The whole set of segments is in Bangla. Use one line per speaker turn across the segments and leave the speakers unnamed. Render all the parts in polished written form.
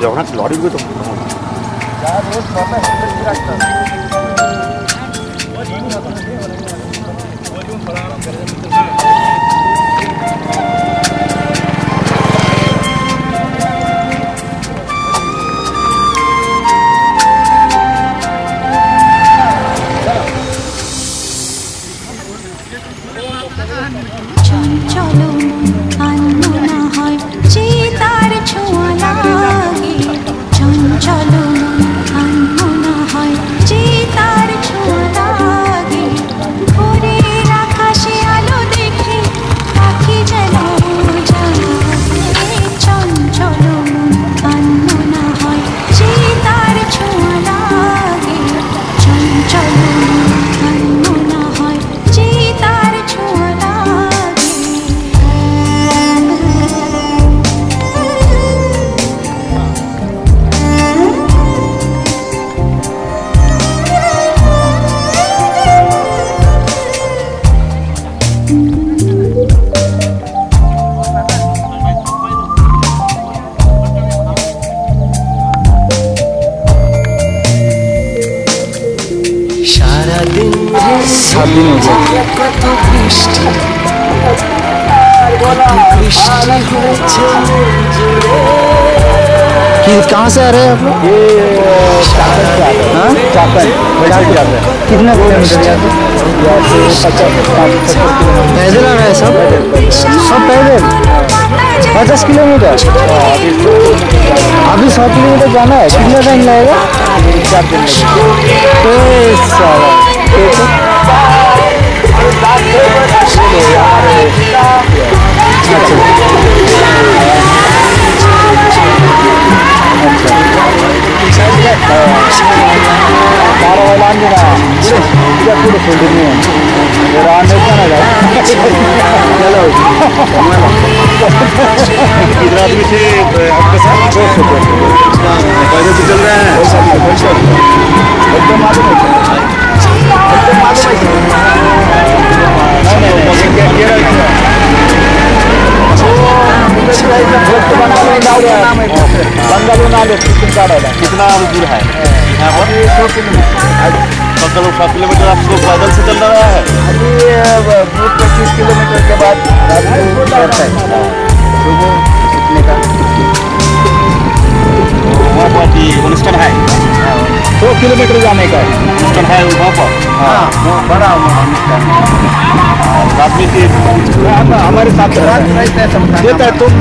জগন্নাথ লরিগুলো তো
कहाँ से आ रहे हैं आप लोग? ये चाकन कितना किलोमीटर यहाँ से 50-60 पैदल आ रहा है सब पैदल 50 किलोमीटर। अभी 100 किलोमीटर जाना है, कितना टाइम लगेगा? 4 दिन
कितना आदमी थे आपके साथ? 200 पैदल से चल रहे हैं एकदम मालूम कितना दूर है? 7 किलोमीटर आप लोग पैदल से चल रहा है।
अभी 25 किलोमीटर के बाद
অনুষ্ঠান है
100 किलोमीटर जाने का
অনুষ্ঠাन है वहाँ पर।
हाँ बड़ा অনুষ্ঠাन
रात में
हमारे साथ देता है तुम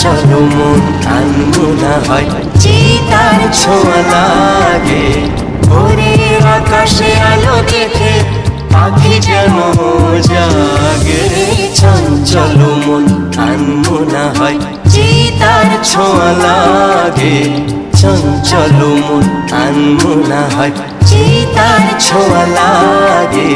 চলো মন আনমনা হয় চিতার ছোঁয়া লাগে ভোরের আকাশে আলো দেখে পাখি যেন জাগে চঞ্চল মন আনমনা হয় চিতার ছোঁয়া লাগে চঞ্চল মন আনমনা হয় চিতার ছোঁয়া লাগে।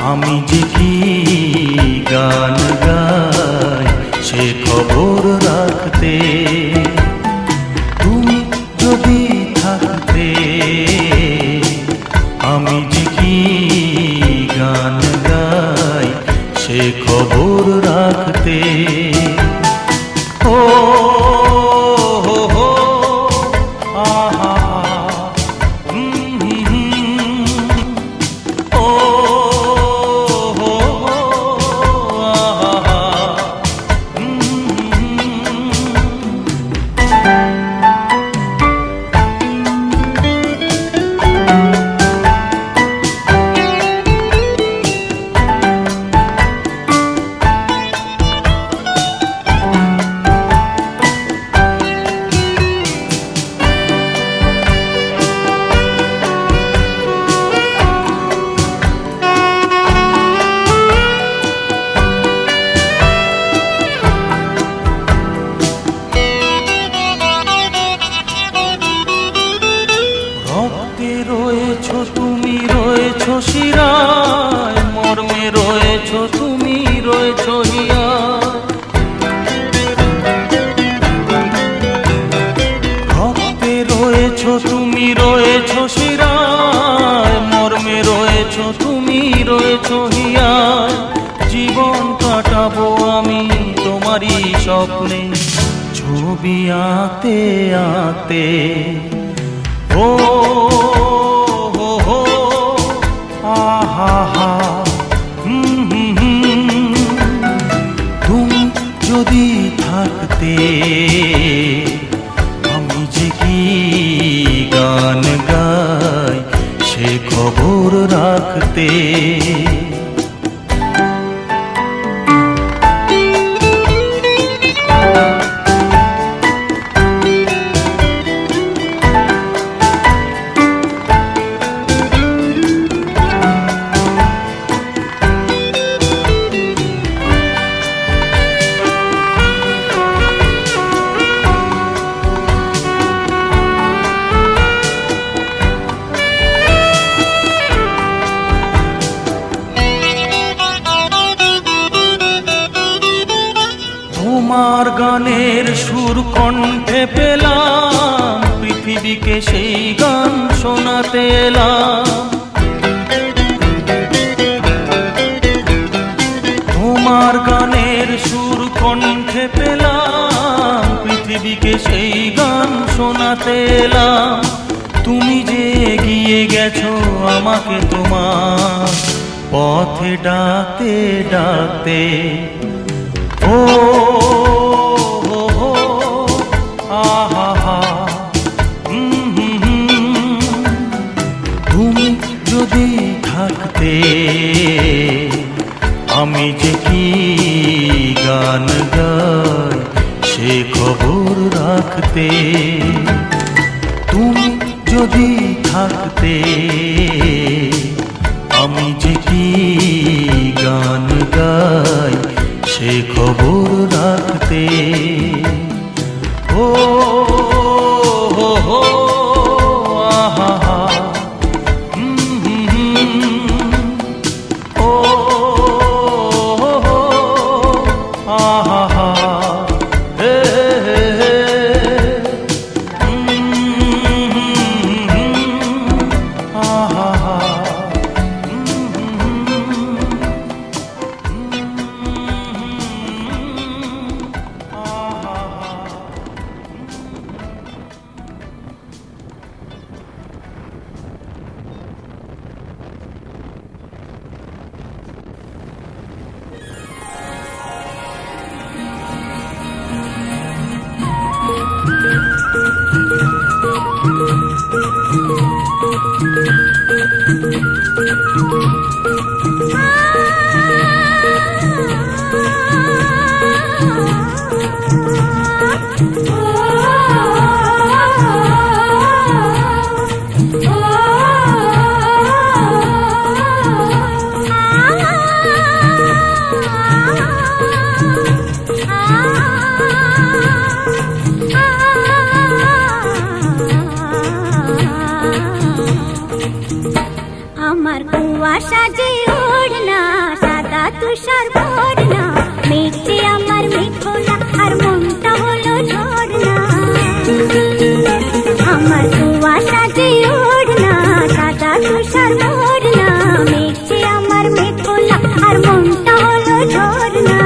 আমি যে কি গান গাই সে খবর রাখতে তুমি যদি থাকতে। আমি যে কি গান গাই সে খবর রাখতে। ও হো হো আহা ও হো আহা রয়েছো তুমি রয়েছো শিরায়, মর্মে রয়েছো তুমি রয়েছো হিয়ায়। রক্তে রয়েছো তুমি রয়েছো শিরায়, মর্মে রয়েছো তুমি রয়েছো হিয়ায়। জীবন কাটাবো আমি তোমারই স্বপ্নে, ছবি আঁতে আঁতে। ও হো হো আহা তুমি যদি থাকতে। আমি যে কি গান গাই সে খবর রাখতে। তোমার গানের সুর কণ্ঠে পেলাম, পৃথিবীকে সেই গান শোনাতে এলাম। তোমার গানের সুর কণ্ঠে পেলাম, পৃথিবীকে সেই গান শোনাতে এলাম। তুমি যে এগিয়ে গেছো আমাকে তোমার পথে ডাকতে ডাকতে। ও হো হো আহা তুমি যদি থাকতে। আমি যে কি গান গাই সে খবর রাখতে। তুমি যদি থাকতে। আমি যে কি গান গাই সে খবর রাখতে। ও হো হো আহা ও হো আহা হে হে হে আহা।
আমার কুয়াশা যে ওড়না সাদা তুষার ভরনা মেঘে আমার মেঘলা আর মনটা হলো ঝরনা আমার কুয়াশা যে ওড়না সাদা তুষার ভরনা মেঘে আমার মেঘলা আর মনটা হলো ঝরনা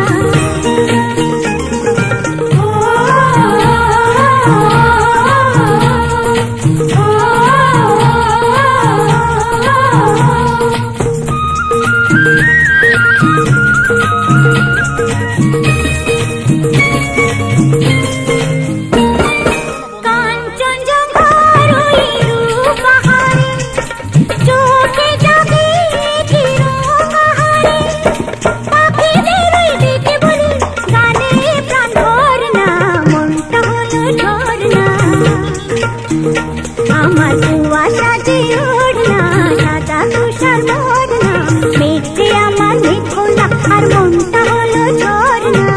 আমার কুয়াশা যে ওড়না সাদা তুষার ভরনা মেঘে আমার মেঘলা আর মনটা হলো ঝরনা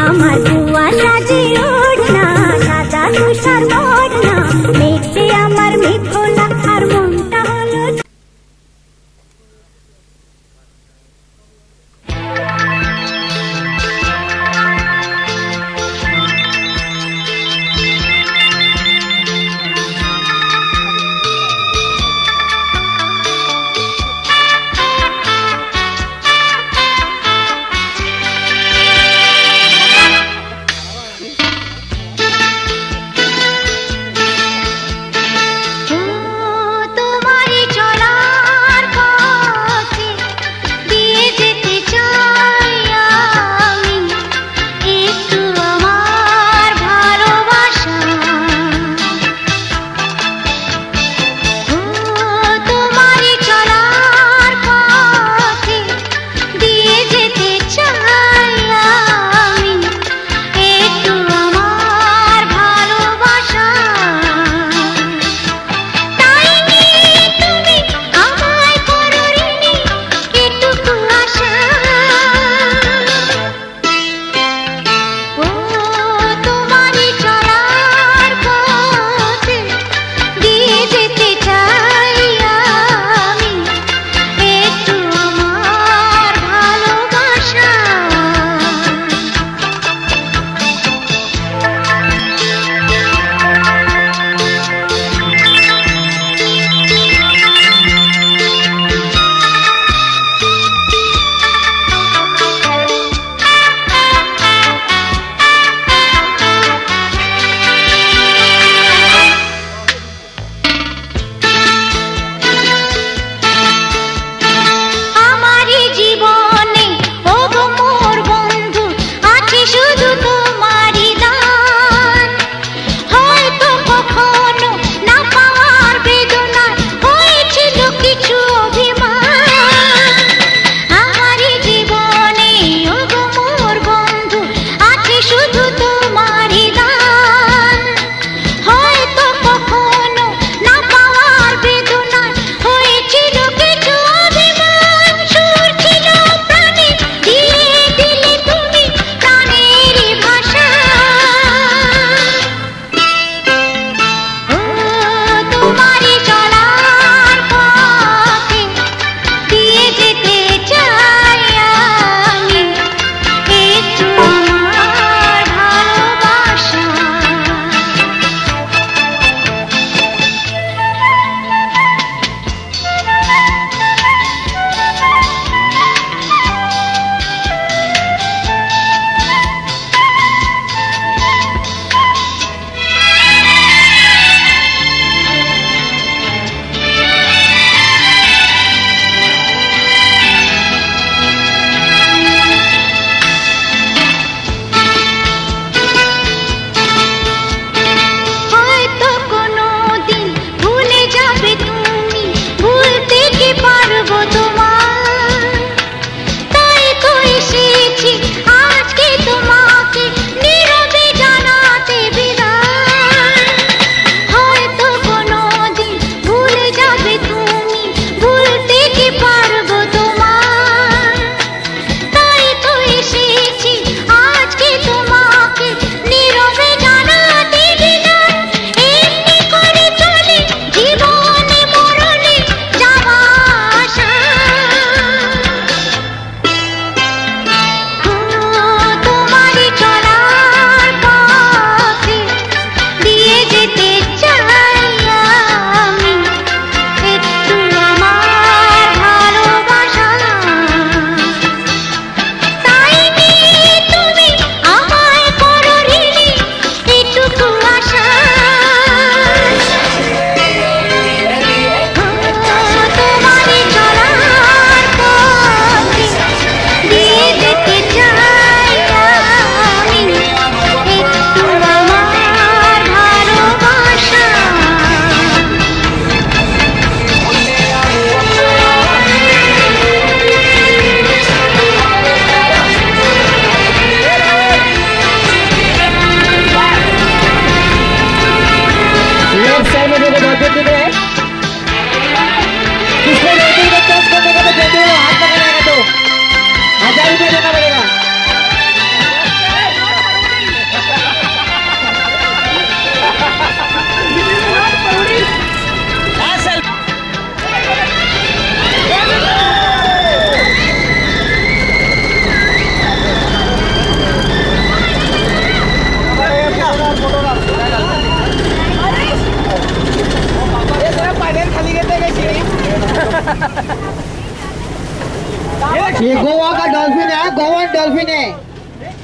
আমার কুয়াশা যে ওড়না সাদা তুষার ভরনা মেঘে আমার মেঘলা আর মনটা হলো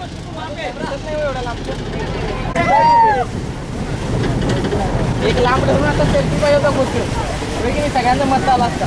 एक लांब धरून आता सेल्फी पाहिजे होता गोष्टी सगळ्यांचा मस्त आला असता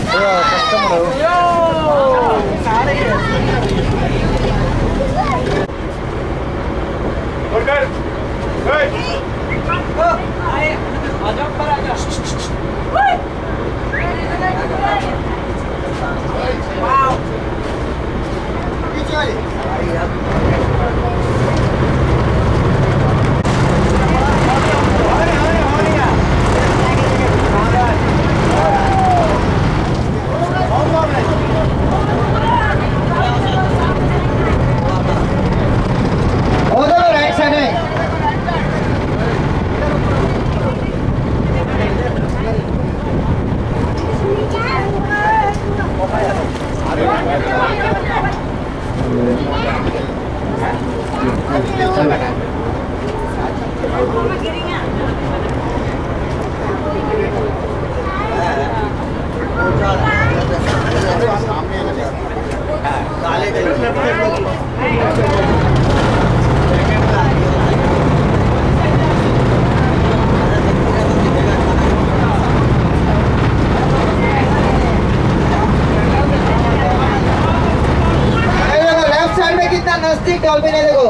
नजदीक डॉल्फिन है देखो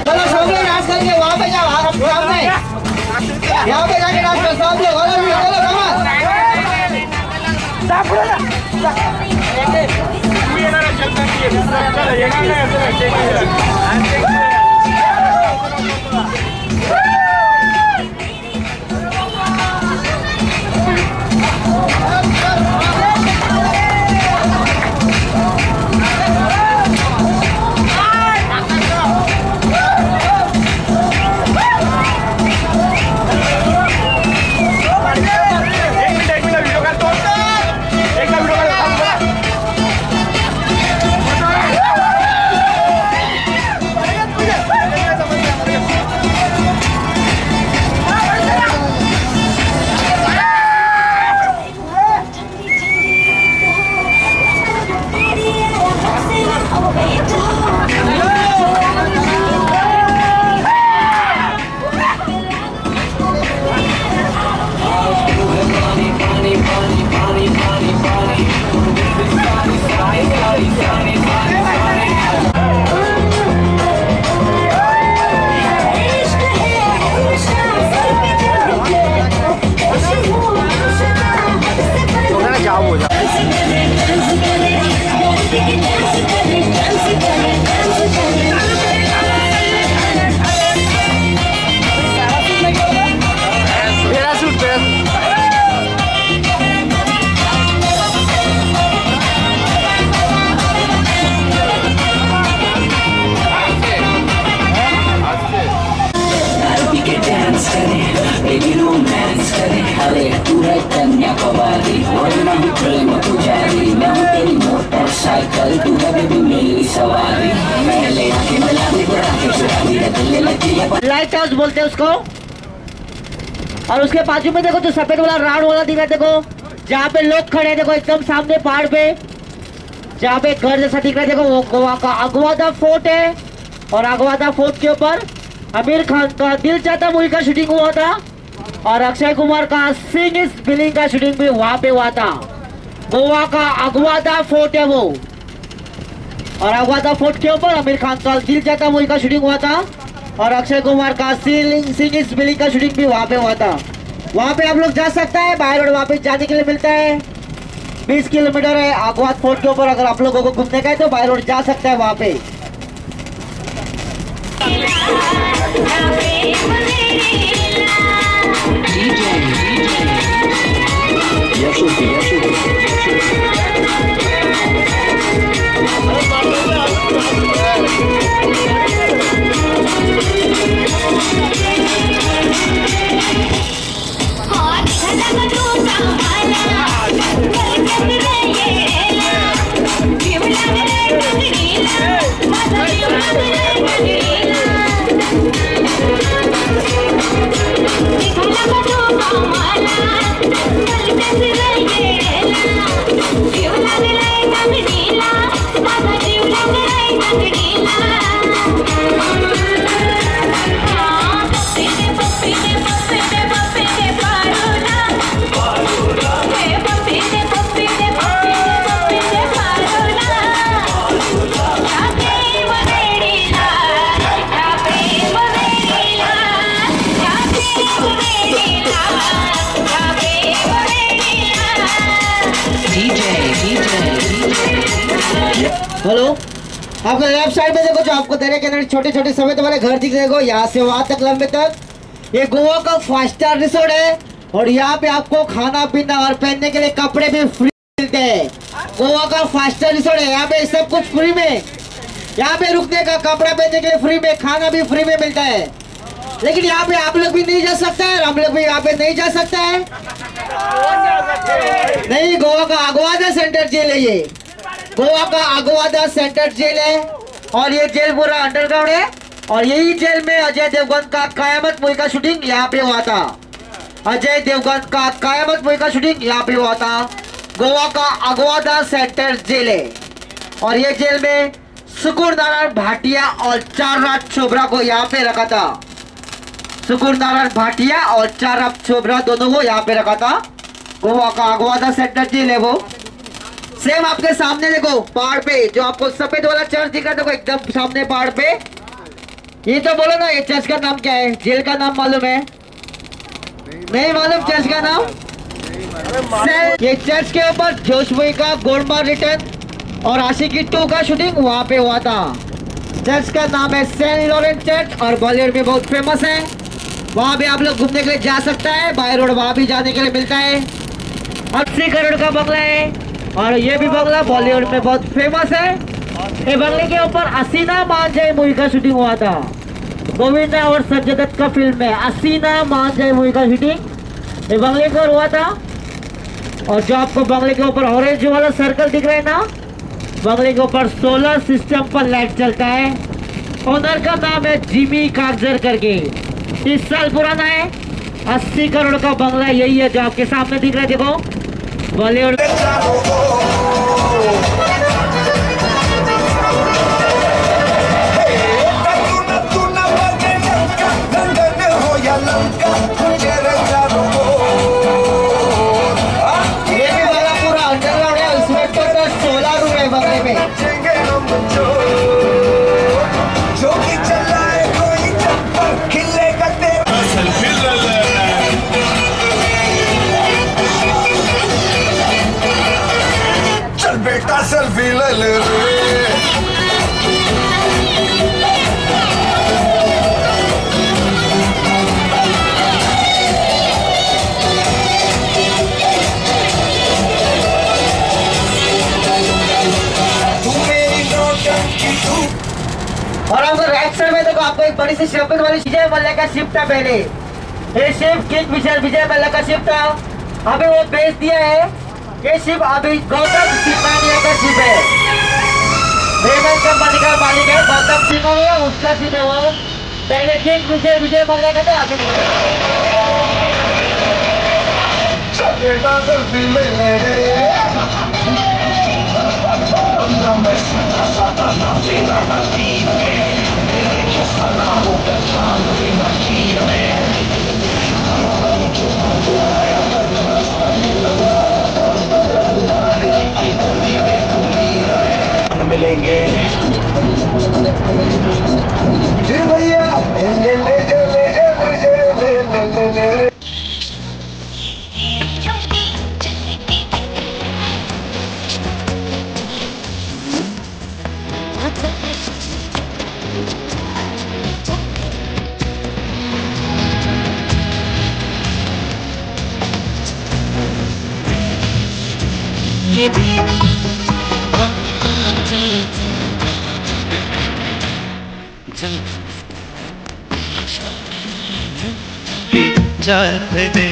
चलो सब लोग डांस करेंगे वहाँ पे जाओ सामने यहाँ पे जाके डांस करो सब लोग चलो लाइट हाउस बोलते हैं उसको। और उसके बाजू में देखो जो सफेद वाला राउंड वाला दिख रहा है, देखो जहाँ पे लोग खड़े हैं, देखो एकदम सामने पहाड़ पे जहाँ पे घर जैसा दिख रहा है, देखो वो गोवा का अगवादा फोर्ट है। और अगवादा फोर्ट के ऊपर आमिर खान का दिल चाहता मूवी का शूटिंग हुआ था और अक्षय कुमार का सिंह इज बिलिंग का शूटिंग भी वहां पे हुआ था। गोवा का अगवादा फोर्ट है वो। और अगवादा फोर्ट के ऊपर आमिर खान का दिल चाहता मूवी का शूटिंग हुआ था और अक्षय कुमार का सिंह इज बिलिंग का शूटिंग भी वहां पे हुआ था। वहां पे आप लोग जा सकता है, बाय रोड वहां पे जाने के लिए मिलता है। 20 किलोमीटर है अगवाद फोर्ट के ऊपर। अगर आप लोगों को घूमने का है तो बाय रोड जा सकता है वहां पे। हेलो, आपको लेफ्ट साइड में देखो जो आपको दरिया के अंदर छोटे छोटे सफेद वाले घर दिख रहे हो, यहाँ से वहां तक लंबे तक, ये गोवा का 5 स्टार रिसोर्ट है और यहाँ पे आपको खाना पीना और पहनने के लिए कपड़े भी फ्री मिलते हैं। गोवा का 5 स्टार रिसोर्ट है, यहाँ पे सब कुछ फ्री में, यहाँ पे रुकने का, कपड़ा पहनने के लिए फ्री में, खाना भी फ्री में मिलता है। लेकिन यहाँ पे आप लोग भी नहीं जा सकते हैं, हम लोग भी यहाँ पे नहीं जा सकते हैं। नहीं, गोवा का अगवादा सेंटर जेल है ये, गोवा का अगवादा सेंटर जेल है और ये जेल पूरा अंडरग्राउंड है और यही जेल में अजय देवगन का कयामत मूवी का शूटिंग यहाँ पे हुआ था। अजय देवगन का कयामत मूवी का शूटिंग यहाँ पे हुआ था। गोवा का अगवादा सेंटर जेल है और ये जेल में सुकुर नारायण भाटिया और चारनाथ चोपड़ा को यहाँ पे रखा था। सुकुर नारायण भाटिया और चारनाथ चोपड़ा दोनों को यहाँ पे रखा था। गोवा का अगवादा सेंटर जेल है वो। सेम आपके सामने देखो पहाड़ पे जो आपको सफेद वाला चर्च दिख रहा है, देखो एकदम सामने पहाड़ पे। ये तो बोलो ना, ये चर्च का नाम क्या है? जेल का नाम मालूम है? नहीं मालूम चर्च का नाम? ये चर्च के ऊपर जोश मूवी का गोलमाल रिटर्न और आशिकी 2 का शूटिंग वहाँ पे हुआ था। चर्च का नाम है सेंट लॉरेंस चर्च और बॉलीवुड में बहुत फेमस है। वहाँ भी आप लोग घूमने के लिए जा सकता है, बाय रोड वहाँ भी जाने के लिए मिलता है। 80 करोड़ का बंगला है और ये भी बंगला बॉलीवुड में बहुत फेमस है। ये बंगले के ऊपर हसीना मान जाए मूवी का शूटिंग हुआ था। गोविंदा और संजय दत्त का फिल्म में हसीना मान जाए मूवी का शूटिंग ये बंगले पर हुआ था। और जो आपको बंगले के ऊपर ऑरेंज वाला सर्कल दिख रहा है ना, बंगले के ऊपर सोलर सिस्टम पर लाइट चलता है। ओनर का नाम है जिमी कागजर करके, 30 साल पुराना है। 80 करोड़ का बंगला यही है जो आपके सामने दिख रहा है। देखो बॉलीवुड
सेल्फी ले ले
और आपको राइट साइड में देखो आपको एक बड़ी सी शिप वाली विजय मल्ल्या का शिप था पहले। ये शिप किंग विजय मल्ल्या का शिप था, अभी वो बेच दिया है। ये शिप अभी गौतम सिंह का शिप है। रेमंड कंपनी का मालिक है गौतम सिंह, उसका शिप है वो। पहले किंग विजय मल्ल्या का था, अभी
सेल्फी ले ले मिलेंगे भैया
जाते दे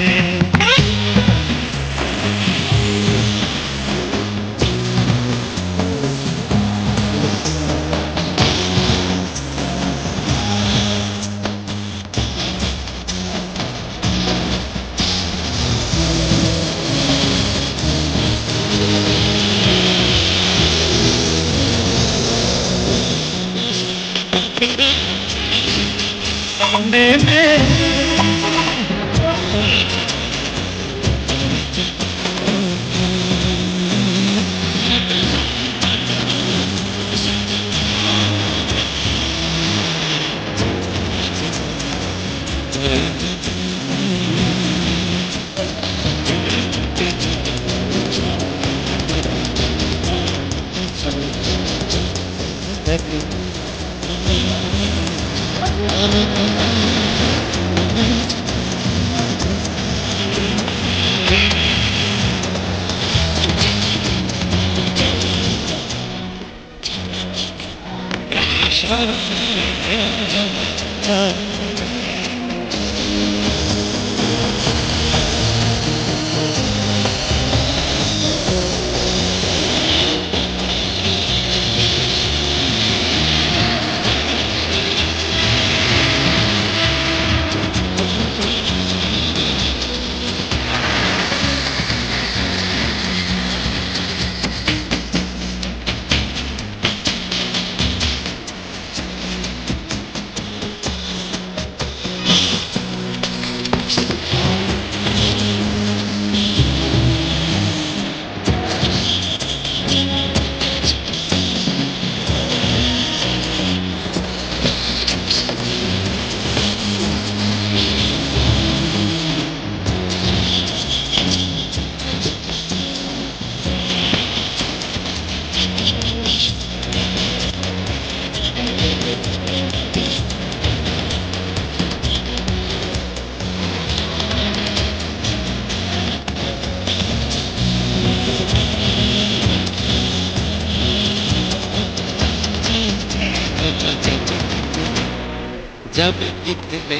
जब इतने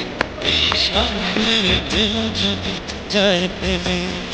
जाते में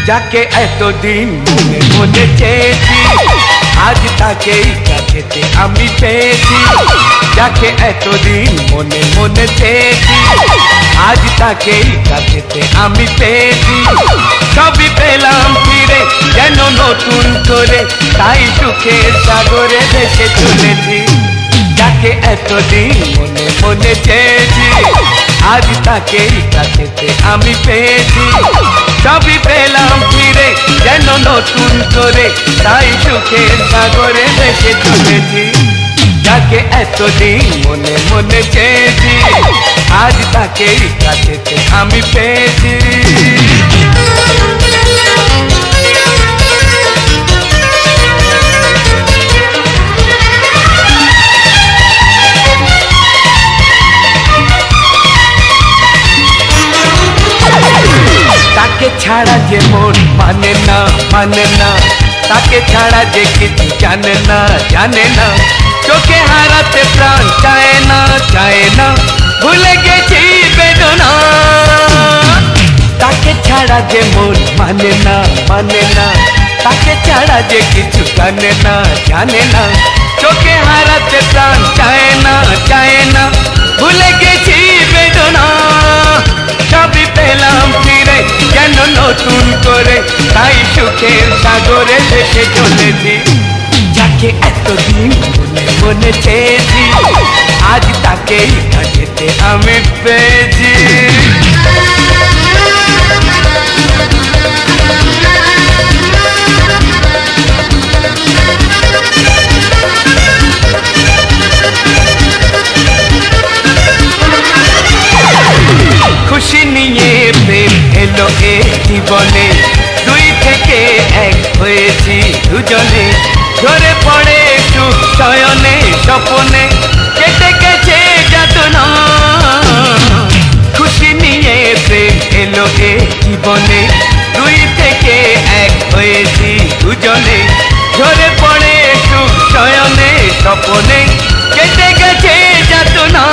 যাকে এতদিন মনে মনে চেয়েছি আজ তাকেই কাছেতে আমি পেয়েছি যাকে এতদিন মনে মনে চেয়েছি আজ তাকেই কাছেতে আমি পেয়েছি সবই পেলাম ফিরে যেন নতুন করে তাই সুখের সাগরে ভেসে চলেছি যাকে এতদিন মনে মনে চেয়েছি আজ তাকেই কাছেতে আমি পেয়েছি সবই পেলাম ফিরে যেন নতুন করে তাই সুখের সাগরে ভেসে চলেছি যাকে এতদিন মনে মনে চেয়েছি আজ তাকেই কাছেতে আমি পেয়েছি তাকে ছাড়া যে মন মানে না তাকে ছাড়া যে কিছু জানে না চোখে হারাতে প্রাণ চায় না ভুলে গেছি বেদনা তাকে ছাড়া যে মন মানে না তাকে ছাড়া যে কিছু জানে না চোখে হারাতে প্রাণ চায় না ভুলে গেছি বেদনা সবই পেলাম ফিরে যেন নতুন করে তাই সুখের সাগরে ভেসে চলেছি যাকে এতদিন মনে মনে চেয়েছি আজ তাকেই কাছেতে আমি পেয়েছি খুশি নিয়ে প্রেম এলো এ জীবনে দুই থেকে এক হয়েছি দুজনে ঝরে পড়ে সুখ শয়নে স্বপনে কেটে গেছে যাতনা খুশি নিয়ে প্রেম এলো এ জীবনে দুই থেকে এক হয়েছি দুজনে ঝরে পড়ে সুখ শয়নে স্বপনে কেটে গেছে যাতনা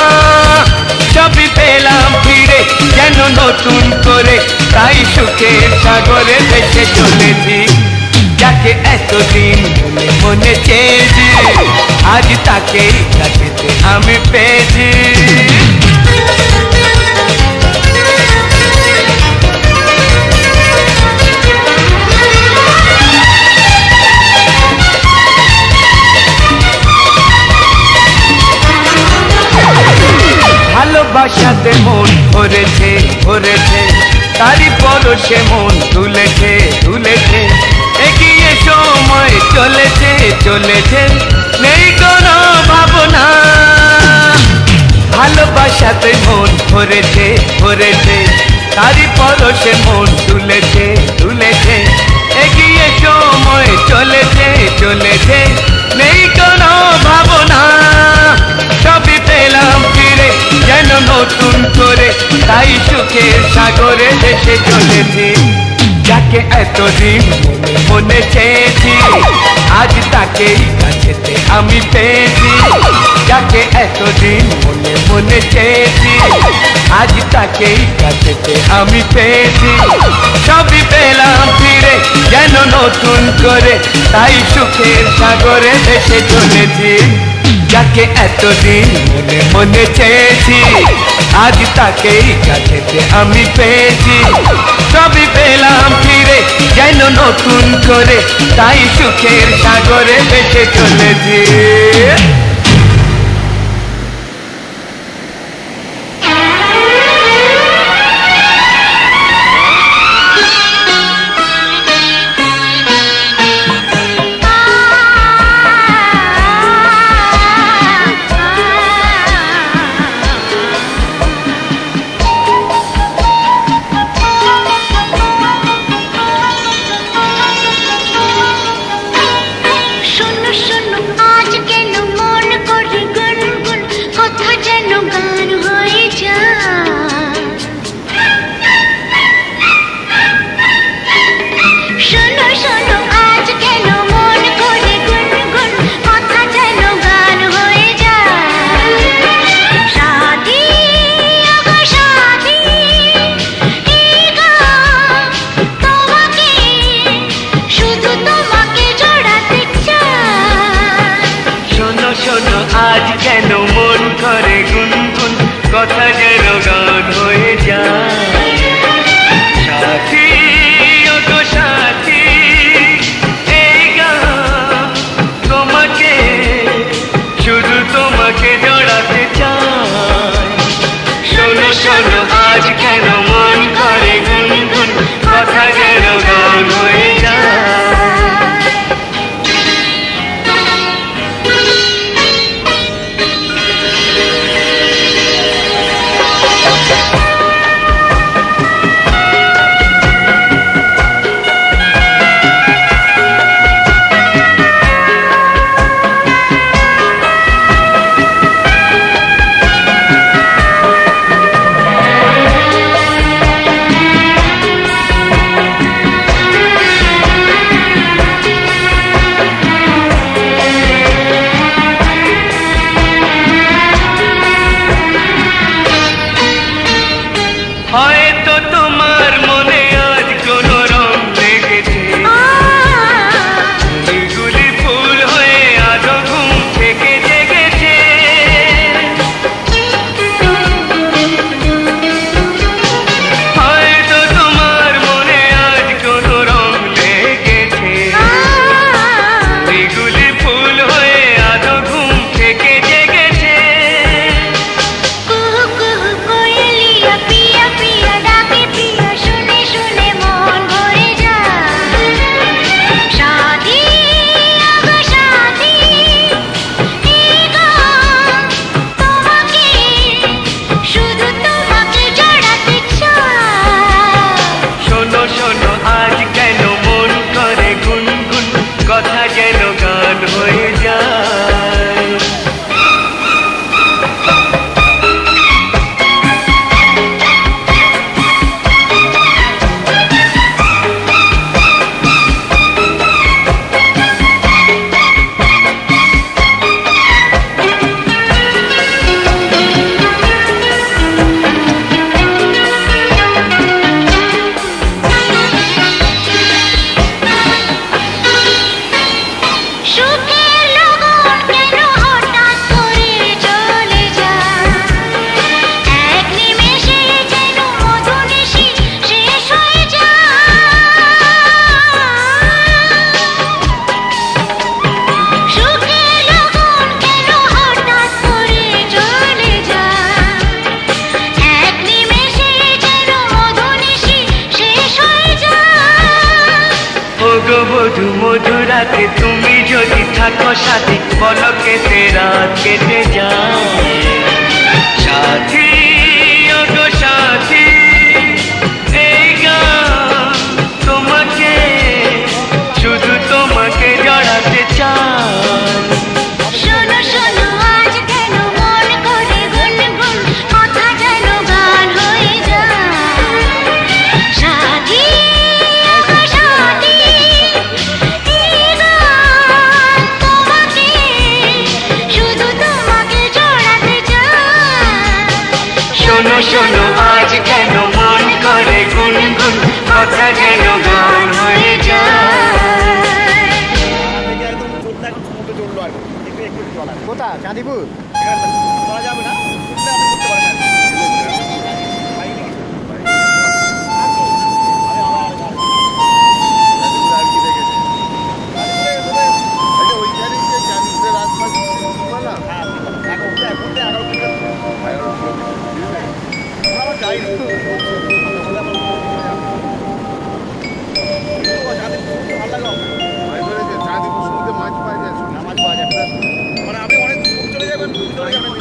সবই পেলাম ফিরে যেন নতুন করে তাই সুখের সাগরে ভেসে চলেছি যাকে এতদিন মনে মনে চেয়েছি আজ তাকেই কাছেতে আমি পেয়েছি ভালোবাসাতে মন ভরেছে ভরেছে তারই পরশে মন তুলেছে তুলেছে এগিয়ে সময় চলেছে চলেছে নেই কোনো ভাবনা ভালোবাসাতে মন ভরেছে ভরেছে তারই পরশে মন তুলেছে তুলেছে এগিয়ে সময় চলেছে চলেছে নেই কোনো ভাবনা সবই পেলাম ফিরে যেন নতুন করে তাই সুখের সাগরে ভেসে চলেছি যাকে এতদিন মনে মনে চেয়েছি আজ তাকেই কাছেতে আমি পেয়েছি যাকে এতদিন মনে মনে চেয়েছি আজ তাকেই কাছেতে আমি পেয়েছি সবই পেলাম ফিরে যেন নতুন করে তাই সুখের সাগরে ভেসে চলেছি যাকে এতদিন মনে মনে চেয়েছি আজ তাকেই কাছেতে আমি পেয়েছি সবই পেলাম ফিরে যেন নতুন করে তাই সুখের সাগরে ভেসে চলেছি আজ কেন মন করে গুনগুন কথা যেন গান হয়ে যায় সাথী ও গো সাথী এই গান তোমাকে শুধু তোমাকে জড়াতে চাই শোনো শোনো আজ কেন মন করে গুনগুন কথা যেন গান হয়ে যায় হয়তো তোমার মনে আজ কোন রং লেগেছে ফুলগুলি ফুল হয়ে আজও ঘুম থেকে জেগেছে হয়তো তোমার মনে আজ কোন রং লেগেছে ফুলগুলি ফুল হয়ে আজও ঘুম থেকে জেগেছে
কুহু কুহু কোয়েলিয়া পিয়া পিয়া ডাকে প্রিয় শুনে শুনে
মধু মধু রাতে তুমি যদি থাকো সাথে বলো কেটে রাত কেটে যায় সাথী ও গো সাথী এই গান তোমাকে শুধু তোমাকে জড়াতে চাই
শোনো শোনো আজ কেন মন করে গুনগুন কথা যেন গান হয়ে যায় সাথী ও সাথী এই গান তোমাকে শুধু তোমাকে জড়াতে চায়
শোনো শোনো আজ কেন মন করে গুনগুন কথা যেন গান হয়ে যায়
একদম চলতে এখন সমুদ্রে চললো আর কি। একটু চলা
কোথা চাঁদিপুর?
করা যাবে না উঠলে আপনি করতে পারেন আর কি।
চাঁদিপুর সমুদ্রে মাছ পাওয়া যায়
মানে আপনি অনেক দূর চলে যাবেন চলে যাবেন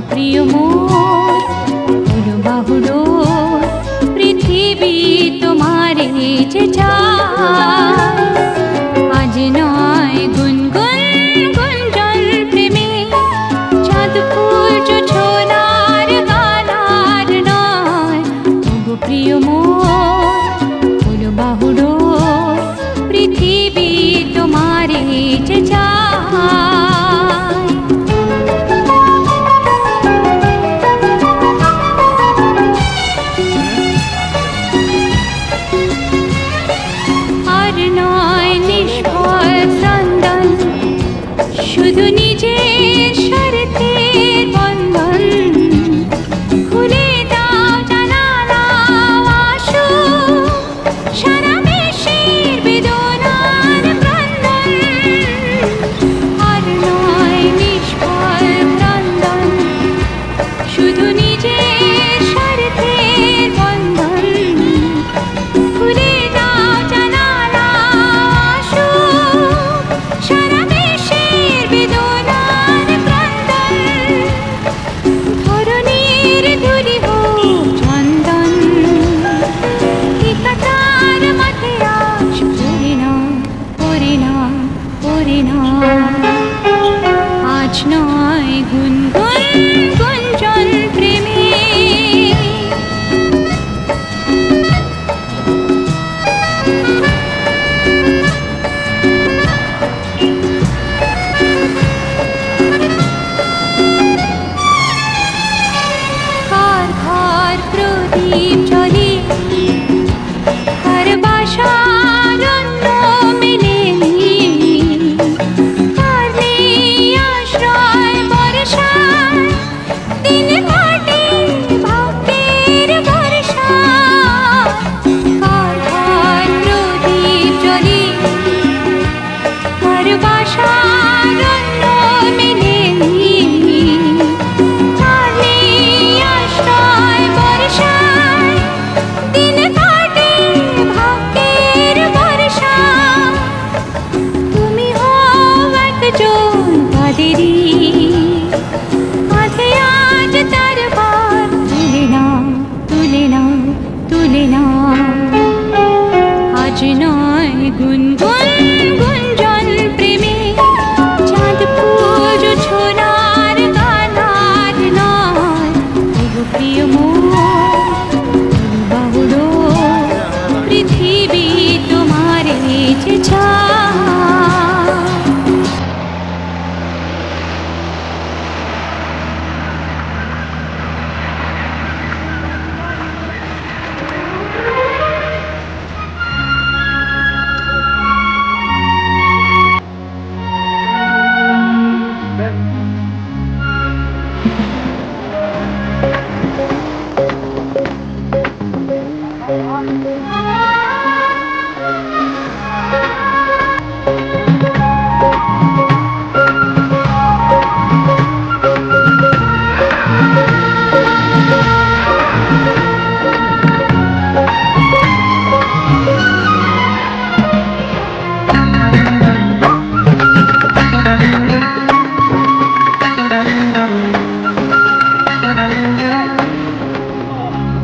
প্রিয় মোর হলো বাহুডোর পৃথিবী তোমারে যে চায় আজ নয় গুনগুন গুঞ্জন প্রেমে চাঁদ ফুল ছোনার গানার নয় ওগো প্রিয় মোর হলো বাহুডোর পৃথিবী তোমারে যে চায় শুধু নিজের স্বার্থের বন্ধন খুলে দাও জানালা আসো সারা বিশ্বের বেদনার ক্রন্দন আর নয় নিষ্ফল ক্রন্দন শুধু নিজের স্বার্থের বন্ধন খুলে দাও জানালা আসো সারা বেদনার ক্রন্দন ধরণীর ধুলি হোক চন্দন ঠিকাটার মাঠে আজ পরিণাম আজ নয় গুনগুন গুঞ্জন প্রেমে প্রদীপ জ্বলে কার বাসার অন্য মেলেনি কার নেই আশ্রয় বর্ষায় দিন কাটে ভক্তের বর্ষায় কার ঘর প্রদীপ জ্বলে কার বাসার অন্য মেলেনি কার নেই আশ্রয় দিন কাটে ভাগ্যের বর্ষা তুমি হও একজন তাদেরই কাঁধে আজ তার ভার তুলে নাও আজ নয় গুনগুন গুঞ্জন প্রেমে চাঁদ ফুল ছোনার গানার নয় ওগো প্রিয় মোর পৃথিবী তোমারে যে চায়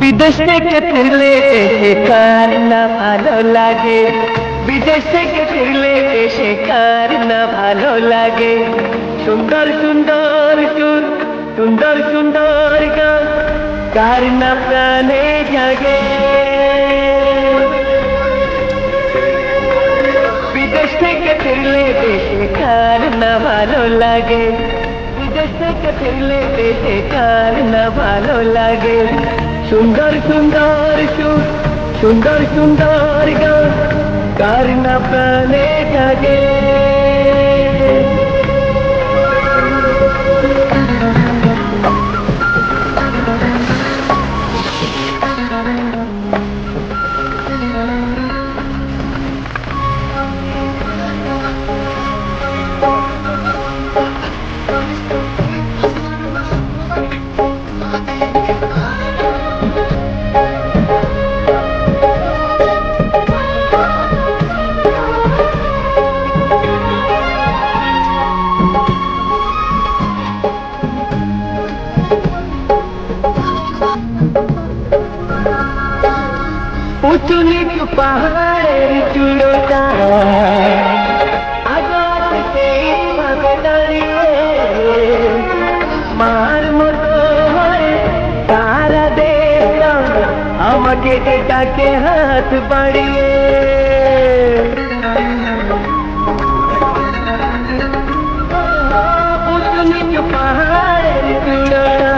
বিদেশ থেকে ফিরলে দেশে কার না ভালো লাগে বিদেশ থেকে ফিরলে দেশে কার না ভালো লাগে সুন্দর সুন্দর সুর সুন্দর সুন্দর গান কার না প্রাণে জাগে বিদেশ থেকে ফিরলে দেশে কার না ভালো লাগে বিদেশ থেকে ফিরলে দেশে কার না ভালো লাগে সুন্দর সুন্দর সুর সুন্দর সুন্দর গান কার না প্রাণে জাগে উঁচু নিচু পাহাড়ের চূড়োটা আঘাত সেইভাবে দাঁড়িয়ে মার মতো হয়ে তারা দেখলাম আমাকে ডাকে হাত বাড়িয়ে উঁচু নিচু পাহাড়ের চূড়োটা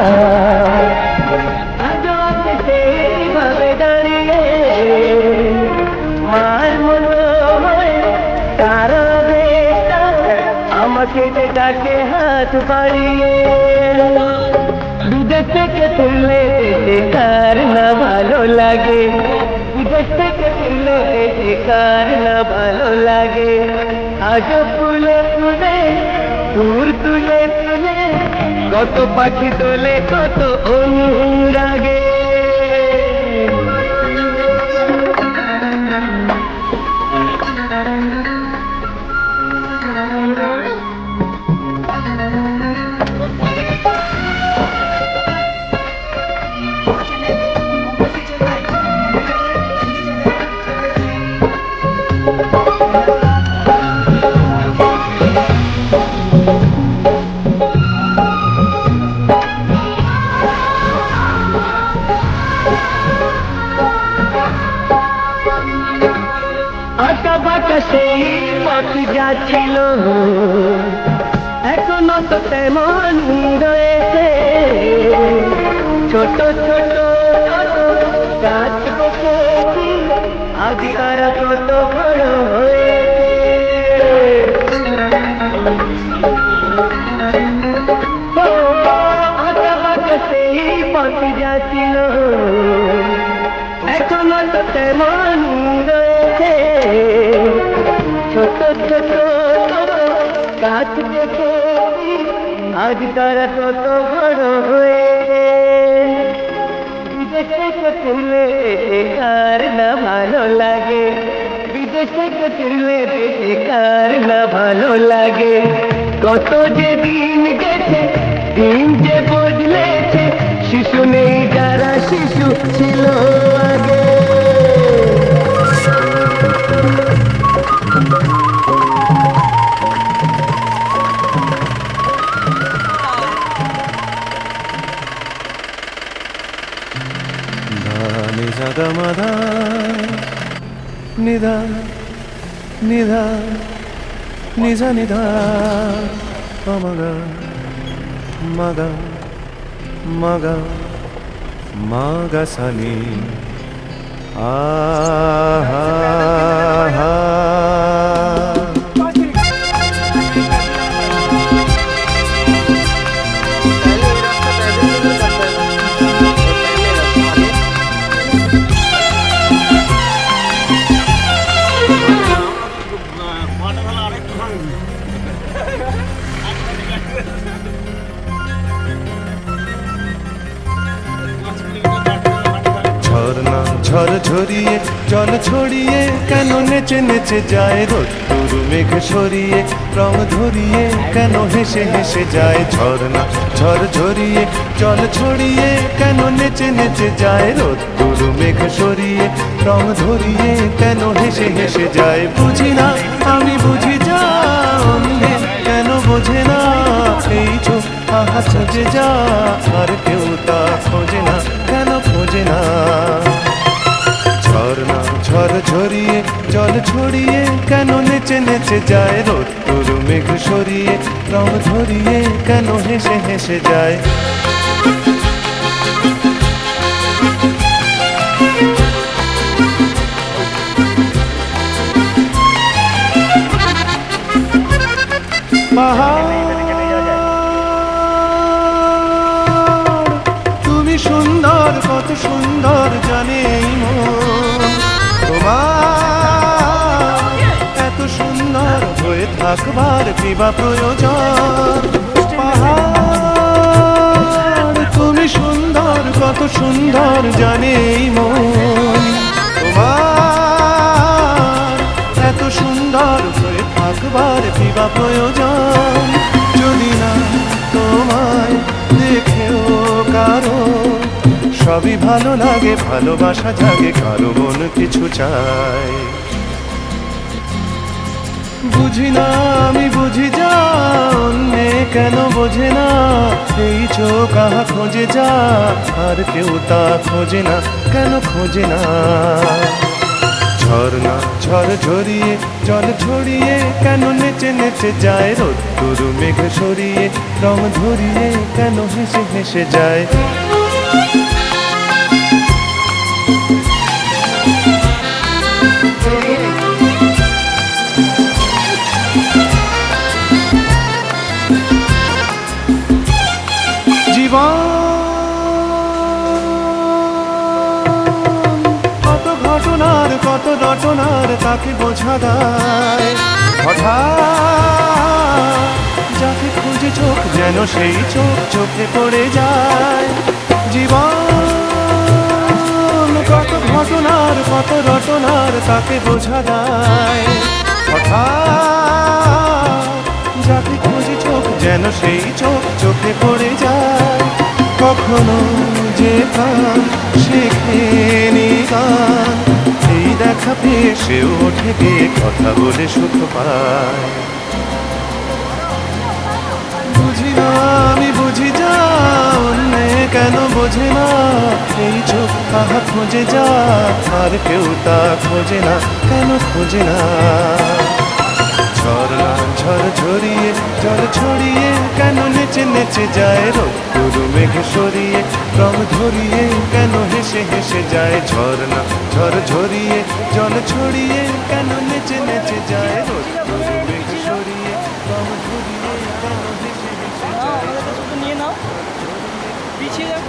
আঘাত সেইভাবে দাঁড়িয়ে মার মতো হয়ে তারা দেখলাম আমাকে ডাকে হাত বাড়িয়ে বিদেশ থেকে তুললে কার না ভালো লাগে বিদেশ থেকে তুললে কার না ভালো লাগে আজ ফুলে ফুলে দূর তুলে তুলে কত পাখি তোলে কত অনুরাগে আঁকা বাঁকা সেই পথ যাচ্ছিল এখনো তো তেমন রয়েছে ছোট ছোট গাছ বসেছি আজ তারা কত বড় হয়েছে আঁকা বাঁকা সেই পথ যাচ্ছিল এখনো তো তেমন রয়েছে ছোট ছোট গাছ দেখে আজ তারা কত বড় হয়ে বিদেশ থেকে তুলে কার না ভালো লাগে বিদেশ থেকে তুলে কার না ভালো লাগে কত যে দিন গেছে দিন যে বদলেছে শিশু নেই যারা শিশু ছিল আগে
Madha Nidha Nidha Nidha Nidha Maga Maga Maga Maga Sani Ah ঝড় ঝরিয়ে জল ছড়িয়ে কেন নেচে নেচে যায় রোদ্দুর মেঘ সরিয়ে রং ধরিয়ে কেন হেসে হেসে যায় ঝর্ণা ঝড় ঝরিয়ে জল ছড়িয়ে কেন নেচে নেচে যায় রোদ্দুর মেঘ সরিয়ে রং ধরিয়ে কেন হেসে হেসে যায় বুঝি না আমি বুঝি যা অন্ধে কেন বোঝে না এই চোখ আহা খোঁজে যা আর কেউ তা খোঁজে না কেন খোঁজে না ঝর্ণা ঝড় ঝরিয়ে জল ছড়িয়ে কেন নেচে নেচে যায় রোদ্দুর মেঘ সরিয়ে রং ধরিয়ে কেন হেসে হেসে যায় তুমি সুন্দর কত সুন্দর জানে তোমার এত সুন্দর হয়ে থাকবার কিবা প্রয়োজন পাহাড় তুমি সুন্দর কত সুন্দর জানে মন তোমার এত সুন্দর হয়ে থাকবার কিবা প্রয়োজন যদি না তোমায় দেখেও কারো সব সবই ভালো লাগে, ভালোবাসা জাগে, কারো মন কিছু চায়। বুঝি না আমি বুঝি যা, অন্যে কেন বোঝে না, এই চোখ আহা খোঁজে যা, আর কেউ তা খোঁজে না, কেন খোঁজে না। ঝর্ণা ঝড় ঝরিয়ে জল ছড়িয়ে কেন নেচে নেচে যায়, রোদ্দুর মেঘ সরিয়ে রং ধরিয়ে কেন হেসে হেসে যায়। জীবন কত ঘটনার কত রটনার তাকে বোঝা দেয়, হঠাৎ যাকে খুঁজে চোখ যেন সেই চোখ চোখে পড়ে যায়। জীবন কত ঘটনার কত রটনার তাকে বোঝা দেয়, হঠাৎ যাকে খুঁজে চোখ যেন সেই চোখ চোখে পড়ে যায়। কখনো যে গান শেখেনি গান, এই দেখা পেয়ে সেও ওঠে গিয়ে কথা বলে সুখ পায়। বুঝি না আমি বুঝি যা, অন্যে কেন বোঝে না, এই চোখ আহা খোঁজে যা, আর কেউ তা খোঁজে না, কেন খোঁজে না। ঝর্ণা ঝড় ঝরিয়ে জল ছড়িয়ে কেন নেচে নেচে যায়, রোদ্দুর মেঘ সরিয়ে রং ধরিয়ে কেন হেসে হেসে যায়। ঝর্ণা ঝড় ঝরিয়ে জল ছড়িয়ে কেন নেচে নেচে যায়, রোদ্দুর মেঘ সরিয়ে রং ধরিয়ে কেন হেসে হেসে যায়।
নিয়ে নাও পিছিয়ে যাও।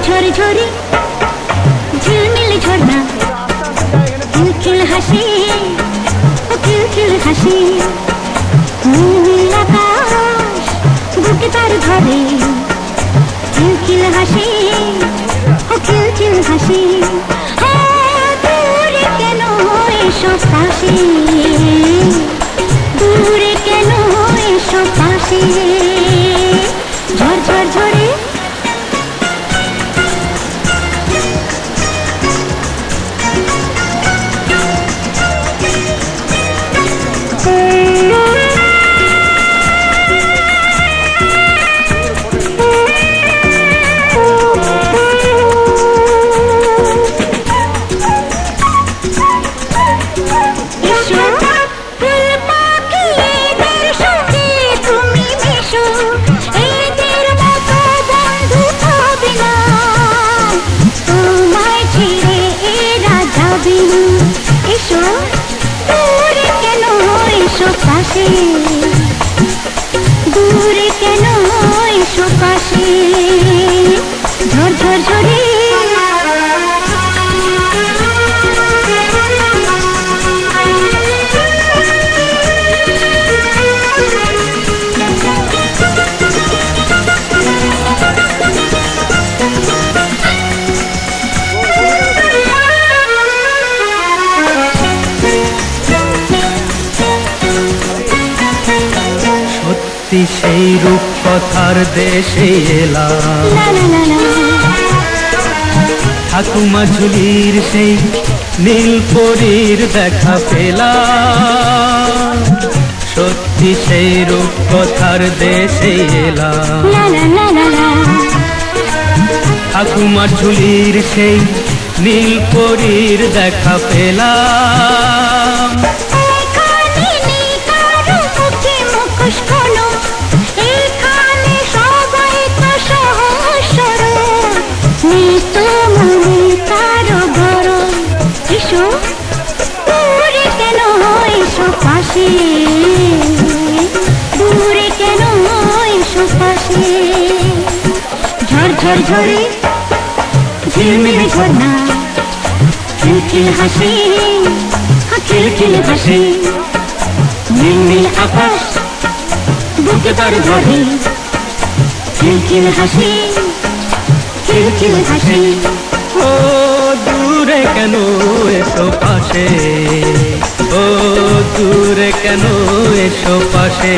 ঝরি ঝরি ঝিলমিল ঝর্ণা, খিলখিল হাসি ও খিলখিল হাসি, নীল আকাশ বুকে তার ধরে, খিলখিল হাসি ও খিলখিল হাসি। দূরে কেন এসো পাশে, দূরে কেন এসো পাশে। ঝড় ঝড় ঝরে দূরে কেন এসো পাশে। ঝড় ঝড় ঝরে
সেই রূপকথার দেশে এলাম, ঠাকুমা ঝুলির সেই নীল পরীর দেখা পেলাম, সত্যি সেই রূপকথার দেশে এলাম। ঠাকুমা ঝুলির সেই নীল পরীর দেখা পেলাম।
দূরে কেন এসো পাশে, দূরে কেন এসো পাশে। ঝড় ঝড় ঝরে ঝিলমিল ঝর্ণা, খিলখিল হাসি খিলখিল হাসি, নীল নীল আকাশ মজেদার ঘরে খিলখিল হাসি খিলখিল হাসি
ও দূরে কেন এসো পাশে ও দূরে কেন এসো পাশে